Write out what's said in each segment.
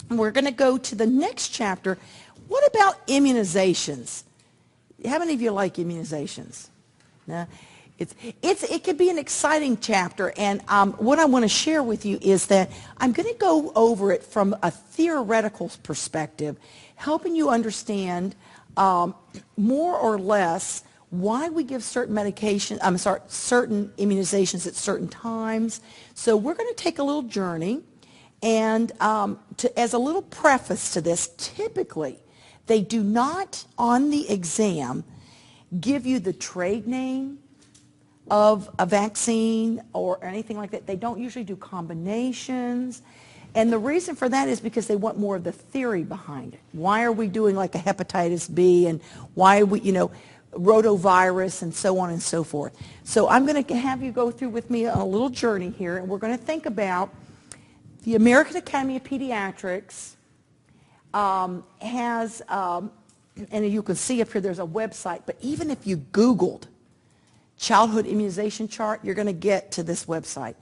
We're going to go to the next chapter. What about immunizations? How many of you like immunizations? No? It could be an exciting chapter, and what I want to share with you is that I'm going to go over it from a theoretical perspective, helping you understand more or less why we give certain certain immunizations at certain times. So we're going to take a little journey, and as a little preface to this, typically they do not on the exam give you the trade name of a vaccine or anything like that. They don't usually do combinations. And the reason for that is because they want more of the theory behind it. Why are we doing like a hepatitis B, and why are we, rotavirus, and so on and so forth. So I'm going to have you go through with me a little journey here, and we're going to think about the American Academy of Pediatrics has, and you can see up here there's a website, but even if you Googled childhood immunization chart, you're going to get to this website.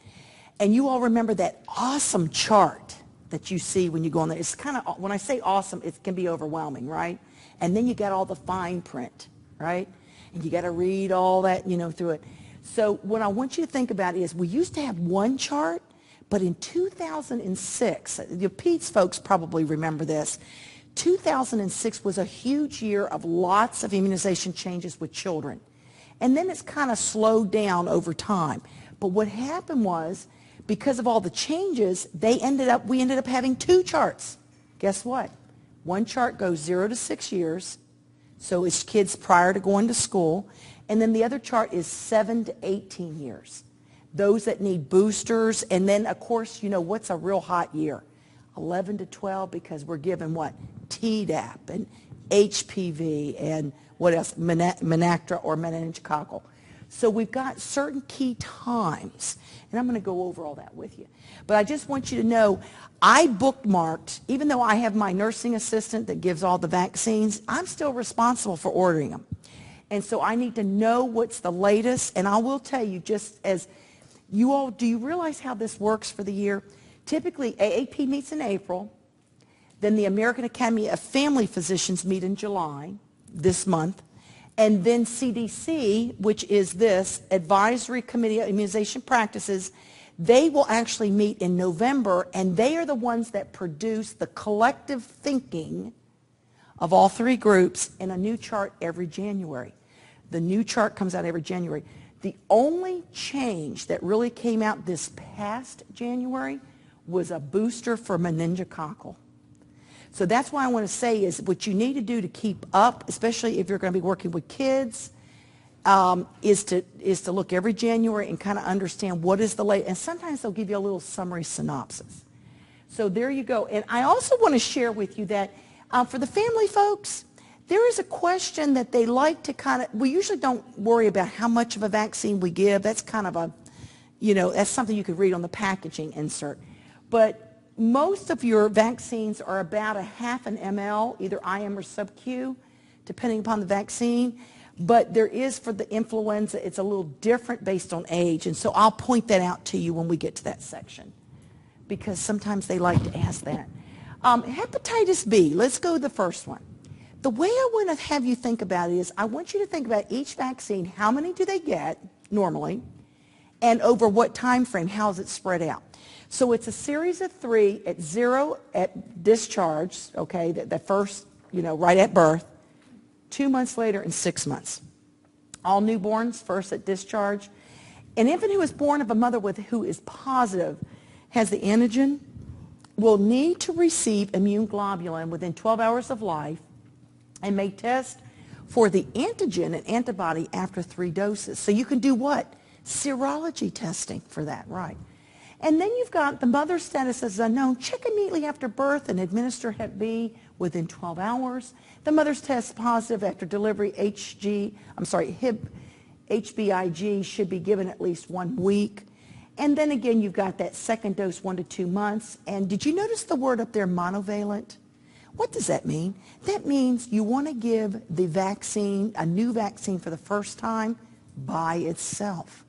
And you all remember that awesome chart that you see when you go on there. It's kind of, when I say awesome, it can be overwhelming, right? And then you got all the fine print, right? And you got to read all that, through it. So what I want you to think about is we used to have one chart, but in 2006, the Pete's folks probably remember this, 2006 was a huge year of lots of immunization changes with children. And then it's kind of slowed down over time. But what happened was, because of all the changes, we ended up having two charts. Guess what? One chart goes 0 to 6 years, so it's kids prior to going to school. And then the other chart is 7 to 18 years. Those that need boosters. And then, of course, what's a real hot year? 11 to 12, because we're given what? Tdap and HPV and what else? Menactra or meningococcal. So we've got certain key times, and I'm going to go over all that with you. But I just want you to know, I bookmarked, even though I have my nursing assistant that gives all the vaccines, I'm still responsible for ordering them. And so I need to know what's the latest, and I will tell you, just as you all, do you realize how this works for the year? Typically, AAP meets in April, then the American Academy of Family Physicians meet in July, this month, and then CDC, which is this Advisory Committee of Immunization Practices, they will actually meet in November, and they are the ones that produce the collective thinking of all three groups in a new chart every January. The new chart comes out every January. The only change that really came out this past January was a booster for meningococcal. So that's why I want to say is what you need to do to keep up, especially if you're going to be working with kids, is to look every January and kind of understand what is the latest. And sometimes they'll give you a little summary synopsis. So there you go. And I also want to share with you that for the family folks, there is a question that they like to we usually don't worry about how much of a vaccine we give. That's kind of that's something you could read on the packaging insert. But most of your vaccines are about 0.5 ml, either IM or sub-Q, depending upon the vaccine. But there is, for the influenza, it's a little different based on age. And so I'll point that out to you when we get to that section, because sometimes they like to ask that. Hepatitis B, let's go to the first one. The way I want to have you think about it is I want you to think about each vaccine, how many do they get normally, and over what time frame, how is it spread out. So it's a series of 3 at 0 at discharge, okay, the first, right at birth, 2 months later, and 6 months. All newborns first at discharge. An infant who is born of a mother who is positive has the antigen will need to receive immune globulin within 12 hours of life and may test for the antigen and antibody after 3 doses. So you can do what? Serology testing for that, right? And then you've got the mother's status as unknown. Check immediately after birth and administer Hep B within 12 hours. The mother's test positive after delivery. HBIG should be given at least 1 week. And then again, you've got that second dose 1 to 2 months. And did you notice the word up there, monovalent? What does that mean? That means you want to give the vaccine, a new vaccine for the first time by itself.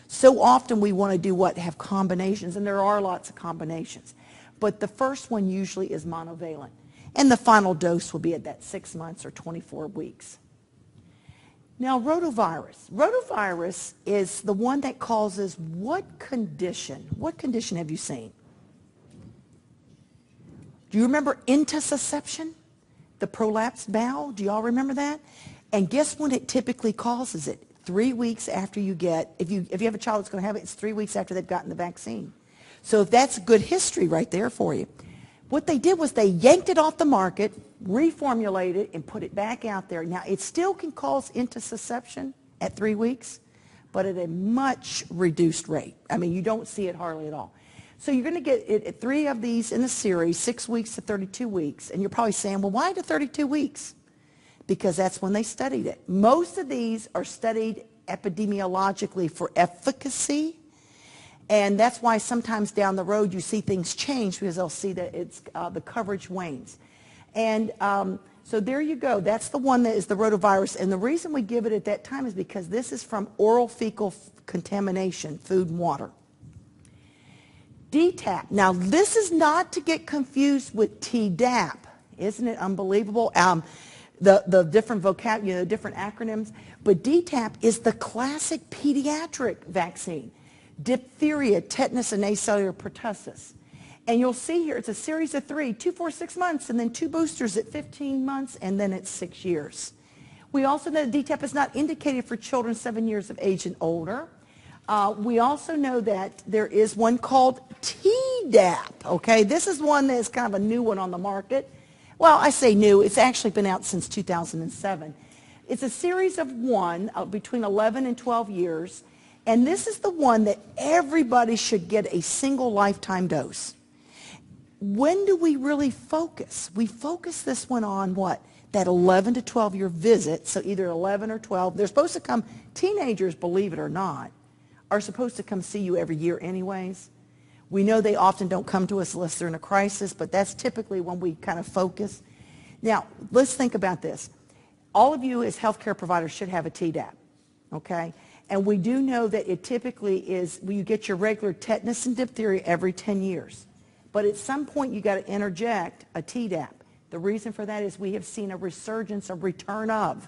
So often we want to do what? Have combinations, and there are lots of combinations. but the first one usually is monovalent. And the final dose will be at that 6 months or 24 weeks. Now, rotavirus. Rotavirus is the one that causes what condition? What condition have you seen? Do you remember intussusception? The prolapsed bowel? Do you all remember that? And guess when it typically causes it? 3 weeks after you get, if you have a child that's going to have it, it's 3 weeks after they've gotten the vaccine. So if that's good history right there for you. What they did was they yanked it off the market, reformulated it, and put it back out there. Now, it still can cause intussusception at 3 weeks, but at a much reduced rate. I mean, you don't see it hardly at all. So you're going to get it, 3 of these in the series, 6 weeks to 32 weeks. And you're probably saying, well, why to 32 weeks? Because that's when they studied it. Most of these are studied epidemiologically for efficacy. And that's why sometimes down the road you see things change because they'll see that it's the coverage wanes. And so there you go. That's the one that is the rotavirus. And the reason we give it at that time is because this is from oral fecal contamination, food and water. Tdap. Now, this is not to get confused with Tdap. Isn't it unbelievable? The different vocabulary, different acronyms. But Tdap is the classic pediatric vaccine. Diphtheria, tetanus, and acellular pertussis. And you'll see here, it's a series of 3, 2, 4, 6 months, and then 2 boosters at 15 months, and then it's 6 years. We also know that Tdap is not indicated for children 7 years of age and older. We also know that there is one called Tdap, okay? This is one that is kind of a new one on the market. Well, I say new. It's actually been out since 2007. It's a series of 1 between 11 and 12 years. And this is the one that everybody should get a single lifetime dose. When do we really focus? We focus this one on what? That 11 to 12 year visit. So either 11 or 12. They're supposed to come, teenagers, believe it or not, are supposed to come see you every year anyways. We know they often don't come to us unless they're in a crisis, but that's typically when we kind of focus. Now, let's think about this. All of you as healthcare providers should have a Tdap, okay? And we do know that it typically is, you get your regular tetanus and diphtheria every 10 years. But at some point, you got to interject a Tdap. The reason for that is we have seen a resurgence, a return of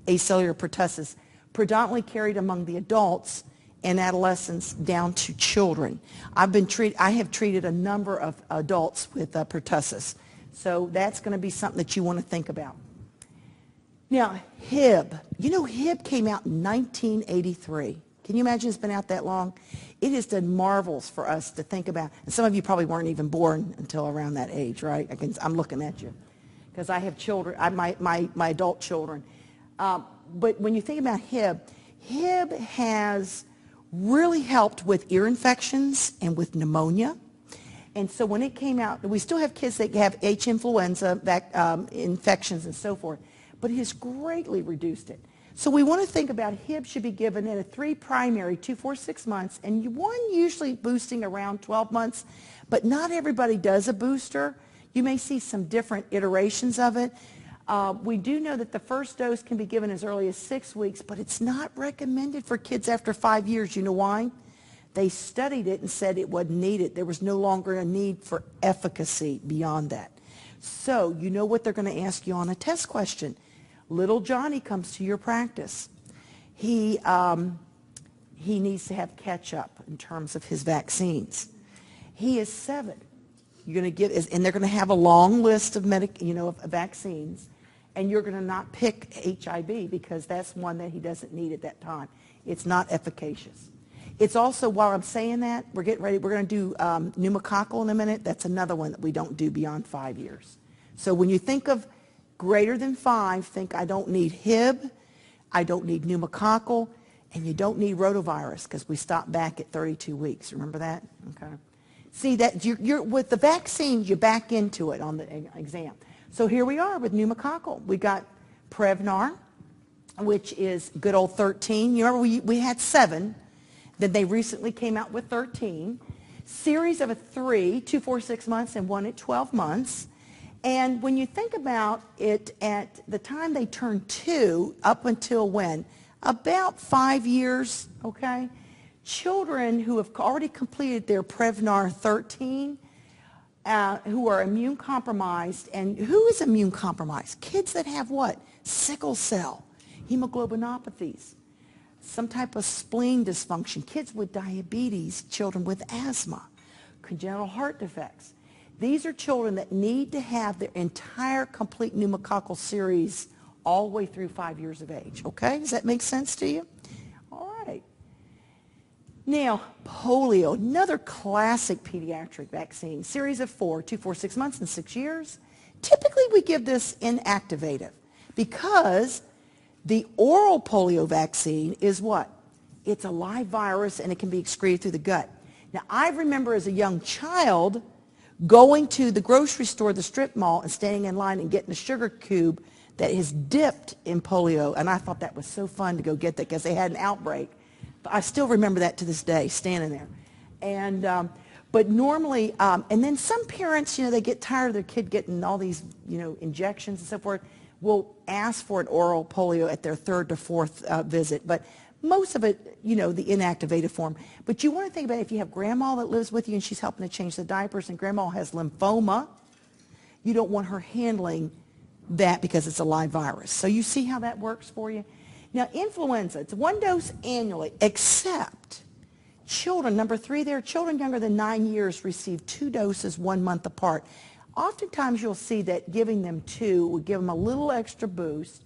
acellular pertussis, predominantly carried among the adults and adolescents down to children. I have treated a number of adults with pertussis. So that's going to be something that you want to think about. Now, Hib. You know, Hib came out in 1983. Can you imagine it's been out that long? It has done marvels for us to think about. And some of you probably weren't even born until around that age, right? I'm looking at you because I have children, my adult children. But when you think about Hib, Hib has really helped with ear infections and with pneumonia. And so when it came out, we still have kids that have H. influenza infections and so forth. But it has greatly reduced it. So we want to think about Hib should be given in a 3 primary, 2, 4, 6 months, and 1 usually boosting around 12 months. But not everybody does a booster. You may see some different iterations of it. We do know that the first dose can be given as early as 6 weeks, but it's not recommended for kids after 5 years. You know why? They studied it and said it wasn't needed. There was no longer a need for efficacy beyond that. So you know what they're going to ask you on a test question. Little Johnny comes to your practice. He needs to have catch-up in terms of his vaccines. He is 7. You're going to give, and they're going to have a long list of of vaccines, and you're going to not pick HIV because that's one that he doesn't need at that time. It's not efficacious. It's also, while I'm saying that, we're getting ready. We're going to do pneumococcal in a minute. That's another one that we don't do beyond 5 years. So when you think of greater than 5, think I don't need Hib, I don't need pneumococcal, and you don't need rotavirus because we stopped back at 32 weeks. Remember that? Okay. See that you're with the vaccines, you back into it on the exam. So here we are with pneumococcal. We got Prevnar, which is good old 13. You remember we had 7. Then they recently came out with 13. Series of 3, 2, 4, 6 months, and 1 at 12 months. And when you think about it, at the time they turn 2, up until when? About 5 years, okay? Children who have already completed their Prevnar 13, who are immune compromised. And who is immune compromised? Kids that have what? Sickle cell, hemoglobinopathies, some type of spleen dysfunction, kids with diabetes, children with asthma, congenital heart defects. These are children that need to have their entire complete pneumococcal series all the way through 5 years of age. Okay? Does that make sense to you? All right. Now, polio, another classic pediatric vaccine, series of 4, 2, 4, 6 months, and 6 years. Typically, we give this inactivative because the oral polio vaccine is what? It's a live virus, and it can be excreted through the gut. Now, I remember as a young child going to the grocery store, the strip mall, and standing in line and getting a sugar cube that is dipped in polio, and I thought that was so fun to go get that because they had an outbreak. But I still remember that to this day, standing there. And but normally, and then some parents, they get tired of their kid getting all these, injections and so forth, will ask for an oral polio at their 3rd to 4th visit. But most of it, the inactivated form. But you want to think about if you have grandma that lives with you and she's helping to change the diapers, and grandma has lymphoma, you don't want her handling that because it's a live virus. So you see how that works for you? Now, influenza, it's 1 dose annually, except children, number 3 there, children younger than 9 years receive 2 doses 1 month apart. Oftentimes you'll see that giving them 2 would give them a little extra boost.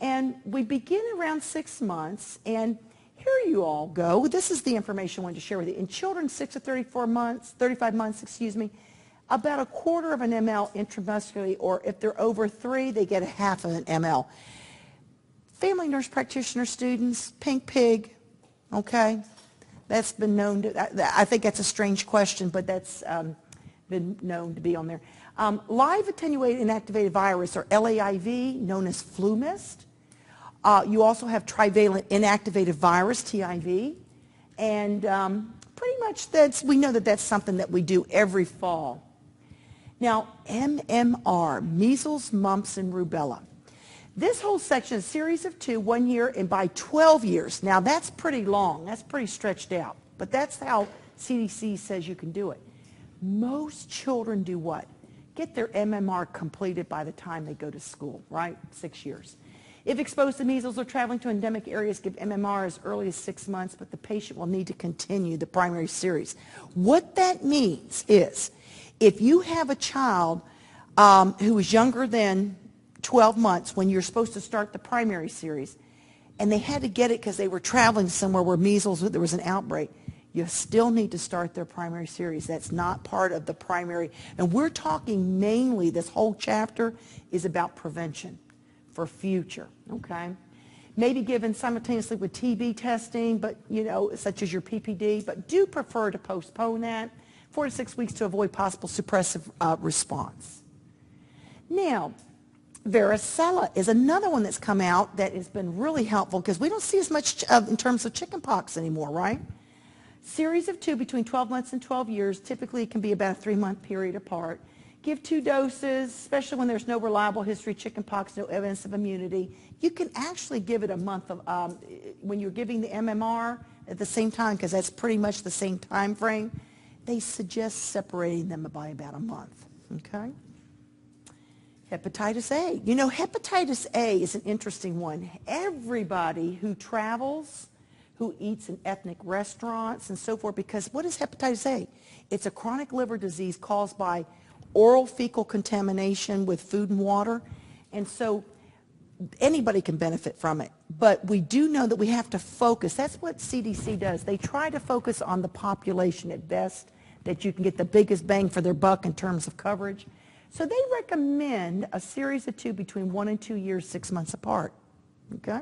And we begin around 6 months, and here you all go. This is the information I wanted to share with you. In children 6 to 35 months, about 1/4 of an ml intramuscularly, or if they're over 3, they get 1/2 of an ml. Family nurse practitioner students, pink pig, okay? That's been known to, I think that's a strange question, but that's been known to be on there. Live attenuated inactivated virus, or LAIV, known as flu mist. You also have trivalent inactivated virus, TIV. And pretty much we know that that's something that we do every fall. Now, MMR, measles, mumps, and rubella. This whole section is a series of 2, 1 year, and by 12 years. Now, that's pretty long. That's pretty stretched out. But that's how CDC says you can do it. Most children do what? Get their MMR completed by the time they go to school, right? 6 years. If exposed to measles or traveling to endemic areas, give MMR as early as 6 months, but the patient will need to continue the primary series. What that means is if you have a child who is younger than 12 months when you're supposed to start the primary series, and they had to get it because they were traveling somewhere where measles, there was an outbreak, you still need to start their primary series. That's not part of the primary. And we're talking mainly, this whole chapter is about prevention for future, okay? Maybe given simultaneously with TB testing, but, such as your PPD, but do prefer to postpone that 4 to 6 weeks to avoid possible suppressive response. Now, Varicella is another one that's come out that has been really helpful because we don't see as much in terms of chickenpox anymore, right? Series of 2 between 12 months and 12 years. Typically, it can be about a 3-month period apart. Give 2 doses, especially when there's no reliable history of chickenpox, no evidence of immunity. You can actually give it a month of, when you're giving the MMR at the same time, because that's pretty much the same time frame, they suggest separating them by about a month, okay? Hepatitis A. Hepatitis A is an interesting one. Everybody who travels, who eats in ethnic restaurants and so forth, because what is hepatitis A? It's a chronic liver disease caused by oral fecal contamination with food and water, and so anybody can benefit from it. But we do know that we have to focus. That's what CDC does. They try to focus on the population at best, that you can get the biggest bang for their buck in terms of coverage. So they recommend a series of 2 between 1 and 2 years, 6 months apart. Okay?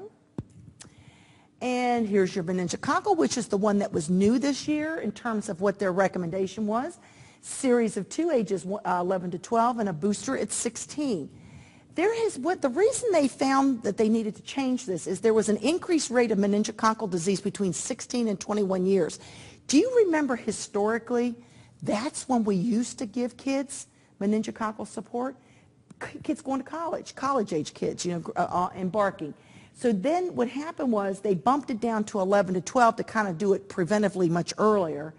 And here's your meningococcal, which is the one that was new this year in terms of what their recommendation was. Series of 2, ages 11 to 12, and a booster at 16. The reason they found that they needed to change this is there was an increased rate of meningococcal disease between 16 and 21 years. Do you remember historically, that's when we used to give kids meningococcal support? Kids going to college-age kids, embarking. So then what happened was they bumped it down to 11 to 12 to kind of do it preventively much earlier.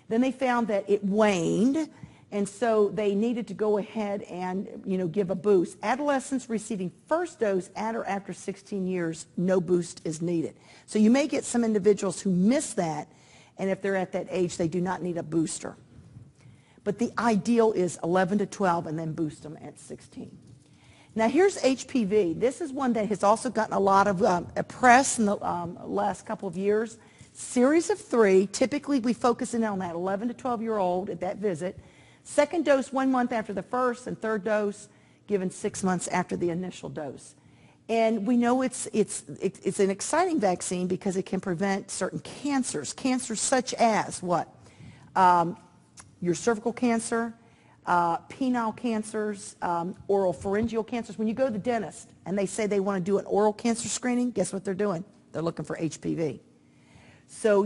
Then they found that it waned, And so they needed to go ahead and, give a boost. Adolescents receiving first dose at or after 16 years, no boost is needed. So you may get some individuals who miss that, and if they're at that age, they do not need a booster. But the ideal is 11 to 12 and then boost them at 16. Now here's HPV. This is one that has also gotten a lot of press in the last couple of years. Series of 3. Typically we focus in on that 11 to 12-year-old at that visit. Second dose 1 month after the first, and third dose given 6 months after the initial dose. And we know it's an exciting vaccine because it can prevent certain cancers. Cancers such as what? Your cervical cancer, penile cancers, oropharyngeal cancers. When you go to the dentist and they say they want to do an oral cancer screening, guess what they're doing? They're looking for HPV. So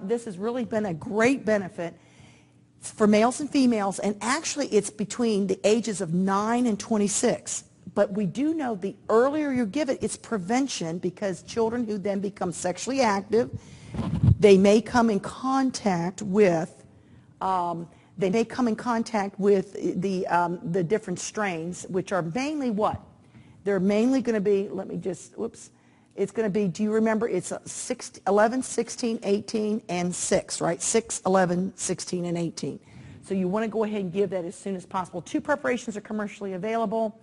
this has really been a great benefit for males and females, and actually it's between the ages of 9 and 26. But we do know the earlier you give it, it's prevention, because children who then become sexually active, they may come in contact with the different strains, which are mainly what? They're mainly going to be, it's going to be, do you remember, it's 11, 16, 18, and 6, right? 6, 11, 16, and 18. So you want to go ahead and give that as soon as possible. 2 preparations are commercially available.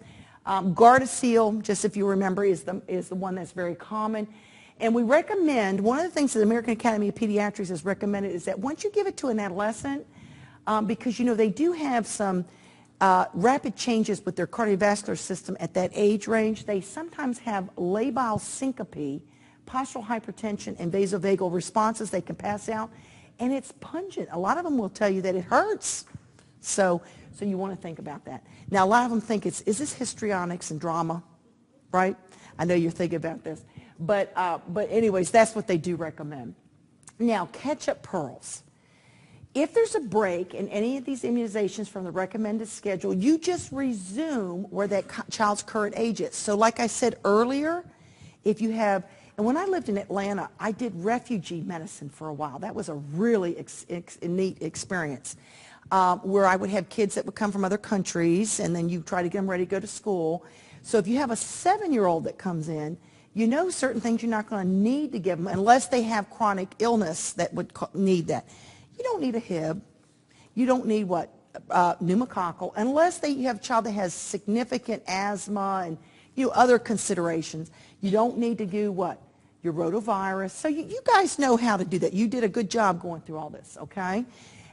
Gardasil, just if you remember, is the one that's very common. And we recommend, one of the things that the American Academy of Pediatrics has recommended is that once you give it to an adolescent, because they do have some rapid changes with their cardiovascular system at that age range, they sometimes have labile syncope, postural hypertension, and vasovagal responses they can pass out, and it's pungent. A lot of them will tell you that it hurts. So you want to think about that. Now, a lot of them think is this histrionics and drama, right? I know you're thinking about this. But anyways, that's what they do recommend. Now, catch-up pearls. If there's a break in any of these immunizations from the recommended schedule, you just resume where that child's current age is. So like I said earlier, if you have, and when I lived in Atlanta, I did refugee medicine for a while. That was a really neat experience, where I would have kids that would come from other countries, and then you try to get them ready to go to school. So if you have a 7-year-old that comes in, you know certain things you're not going to need to give them unless they have chronic illness that would need that. You don't need a Hib. You don't need what? Pneumococcal, unless you have a child that has significant asthma and other considerations. You don't need to do what? Your rotavirus. So you guys know how to do that. You did a good job going through all this, okay?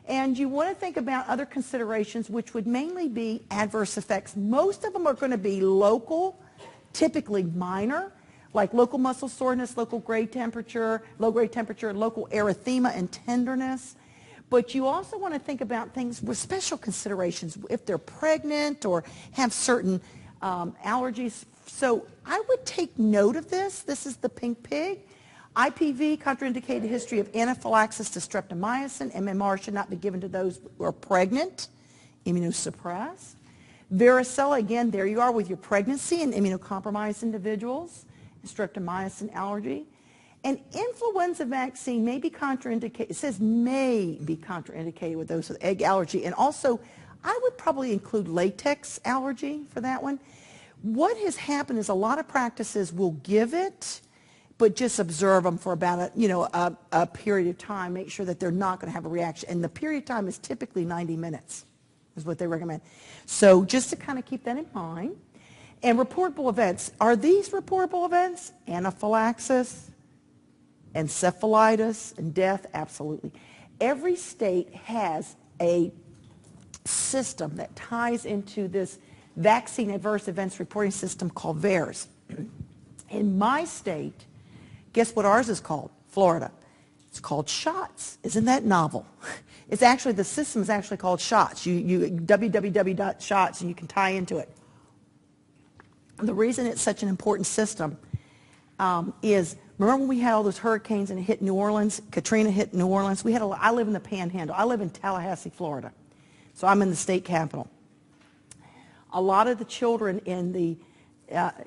And you want to think about other considerations, which would mainly be adverse effects. Most of them are going to be local, typically minor, like local muscle soreness, low grade temperature, local erythema and tenderness. But you also want to think about things with special considerations, if they're pregnant or have certain allergies. So I would take note of this. This is the pink pig. IPV, contraindicated history of anaphylaxis to streptomycin. MMR should not be given to those who are pregnant, immunosuppressed. Varicella, again, there you are with your pregnancy and immunocompromised individuals, streptomycin allergy. And influenza vaccine may be contraindicated. It says may be contraindicated with those with egg allergy. And also, I would probably include latex allergy for that one. What has happened is a lot of practices will give it, but just observe them for about a period of time. Make sure that they're not going to have a reaction. And the period of time is typically 90 minutes is what they recommend. So just to kind of keep that in mind. And reportable events. Are these reportable events? Anaphylaxis, encephalitis, and death? Absolutely. Every state has a system that ties into this vaccine adverse events reporting system called VAERS. In my state, guess what ours is called? Florida. It's called SHOTS. Isn't that novel? It's actually, the system is actually called SHOTS. www.shots, and you can tie into it. The reason it's such an important system is, remember when we had all those hurricanes and it hit New Orleans? Katrina hit New Orleans. I live in the Panhandle. I live in Tallahassee, Florida. So I'm in the state capital. A lot of the children in the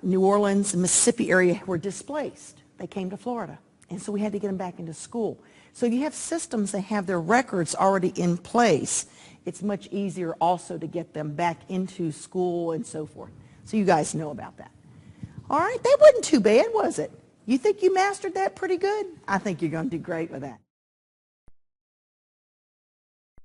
New Orleans and Mississippi area were displaced. They came to Florida. And so we had to get them back into school. So you have systems that have their records already in place. It's much easier also to get them back into school and so forth. So you guys know about that. All right, that wasn't too bad, was it? You think you mastered that pretty good? I think you're going to do great with that.